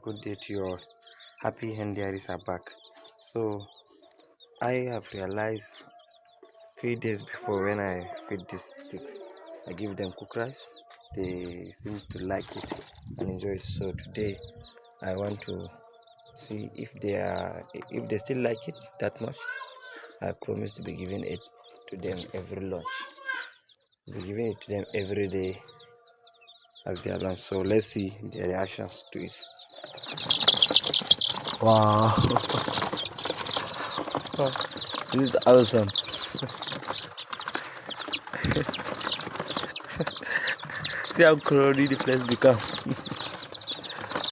good day to you all. Happy hen diaries are back. So I have realized 3 days before, when I feed these chicks, I give them cooked rice. They seem to like it and enjoy it. So today I want to see if they still like it that much. I promise to be giving it to them every lunch. Be giving it to them every day as their lunch. So let's see their reactions to it. Wow. This is awesome. See how crowded the place becomes.